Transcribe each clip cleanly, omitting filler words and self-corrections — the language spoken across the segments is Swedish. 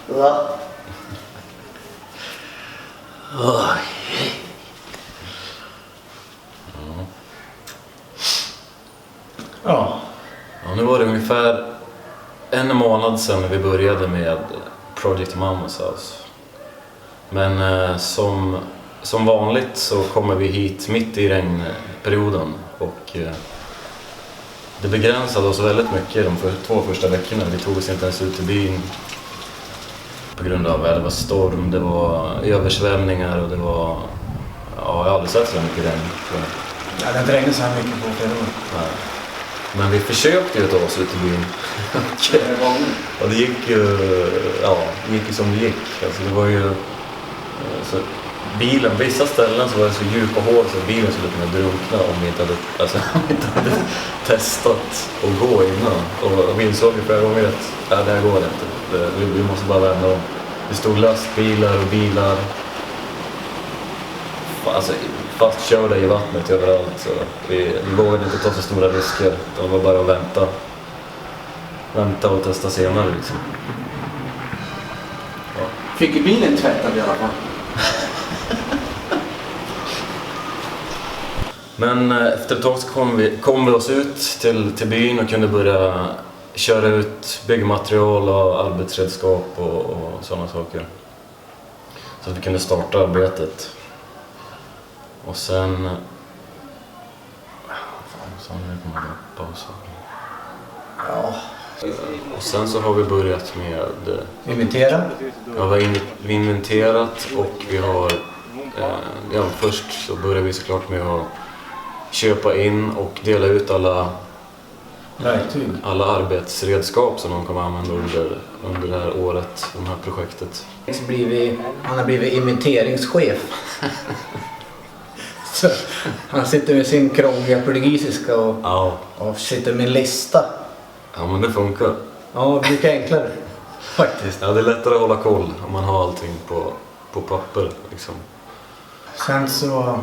Va? Ja, nu var det ungefär en månad sedan när vi började med Project Mammals House. Men som vanligt så kommer vi hit mitt i regnperioden och det begränsade oss väldigt mycket de 2 första veckorna. Vi tog oss inte ens ut i byn på grund av det var storm, det var översvämningar och det var... Ja, jag har aldrig sett så mycket regn. Ja, det har inte regnat så här mycket på flera år. Nej. Men vi försökte ju ta oss ut i byn. Och det gick ju, som det gick. Alltså det var ju... Så bilen, vissa ställen så var det så djupa hål så bilen skulle kunna drunkna om vi inte hade testat att gå innan. Och vi insåg ju flera gånger att det här går inte. Vi måste bara vända om. Det stod lastbilar och bilar. Alltså fastkörda i vattnet överallt. Så vi vågade inte ta så stora risker. Det var bara att vänta och testa senare liksom. Ja. Fick ju bilen tvättad i alla fall. Men efter ett tag så kom vi oss ut till byn och kunde börja köra ut byggmaterial och arbetsredskap och sådana saker. Så att vi kunde starta arbetet. Och sen... Ja. Och sen så har vi börjat med... Inventera? Ja, vi har inventerat och vi har... först så började vi såklart med att köpa in och dela ut alla verktyg. Alla arbetsredskap som de kommer använda under det här året, det här projektet. Han har blivit inventeringschef. Så han sitter med sin krångliga portugisiska och sitter med en lista. Ja, men det funkar. Ja, det blir enklare. Faktiskt. Ja, det är lättare att hålla koll om man har allting på papper liksom. Sen så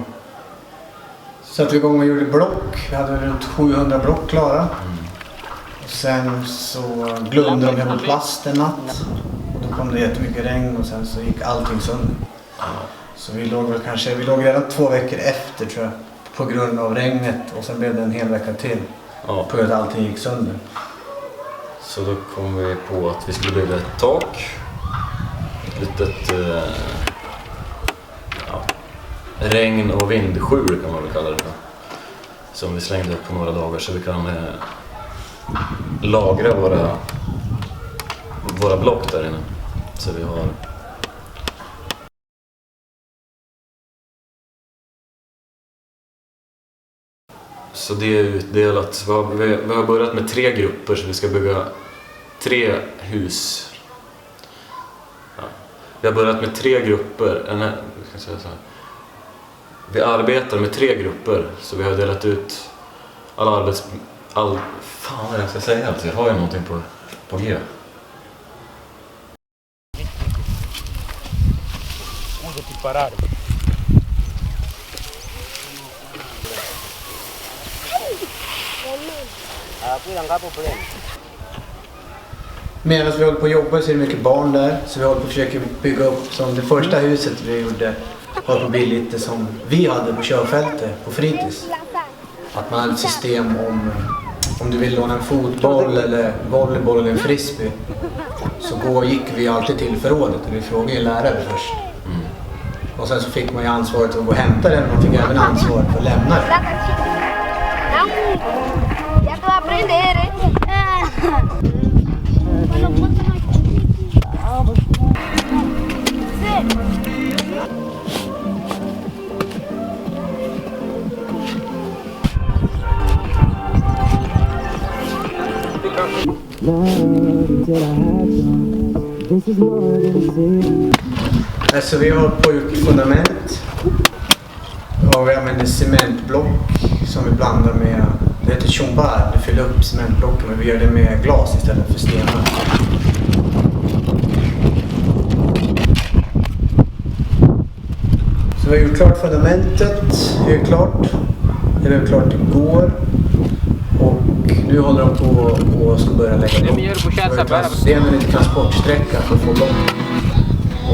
satte vi igång och gjorde block. Vi hade runt 700 block klara. Och sen så glömde de på plast en natt. Och då kom det jättemycket regn och sen så gick allting sönder. Så vi låg redan 2 veckor efter tror jag. På grund av regnet och sen blev det en hel vecka till. På grund av att allting gick sönder. Så då kom vi på att vi skulle bygga ett tak. Ett litet regn- och vindskjul kan man väl kalla det för. Som vi slängde upp på några dagar så vi kan lagra våra block där inne. Så vi har... Så det är utdelat. Vi har börjat med 3 grupper så vi ska bygga 3 hus. Ja. Vi har börjat med 3 grupper. Vi arbetar med 3 grupper så vi har delat ut fan vad är det jag ska säga? Alltså, jag har ju någonting på G. Medan vi håller på att jobba så är det mycket barn där. Så vi håller på att försöka bygga upp som det första huset vi gjorde. Håller på att bli lite som vi hade på körfältet på fritids. Att man hade ett system om du vill låna en fotboll eller volleyboll eller en frisbee. Så gick vi alltid till förrådet och vi frågade en lärare först. Och sen så fick man ju ansvaret att gå och hämta den, men man fick även ansvaret för att lämna den. Så vi har på gjort fundament och vi använder cementblock som vi blandar med, det heter chombar, vi fyller upp cementblocken men vi gör det med glas istället för stenar. Så vi har gjort klart fundamentet, det är klart igår och Nu håller de på och ska börja lägga upp. Det är en liten transportsträcka för att få lopp.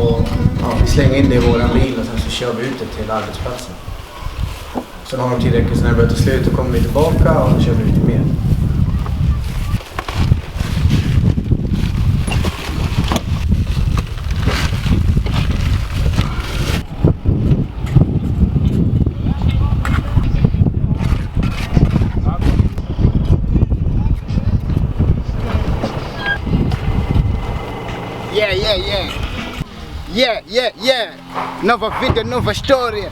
Och vi slänger in det i våran bil och sen så kör vi ut det till arbetsplatsen. Sen har de tillräckligt så när det börjar ta slut och kommer vi tillbaka och då kör vi lite mer. Yeah. Nova vida, nova história.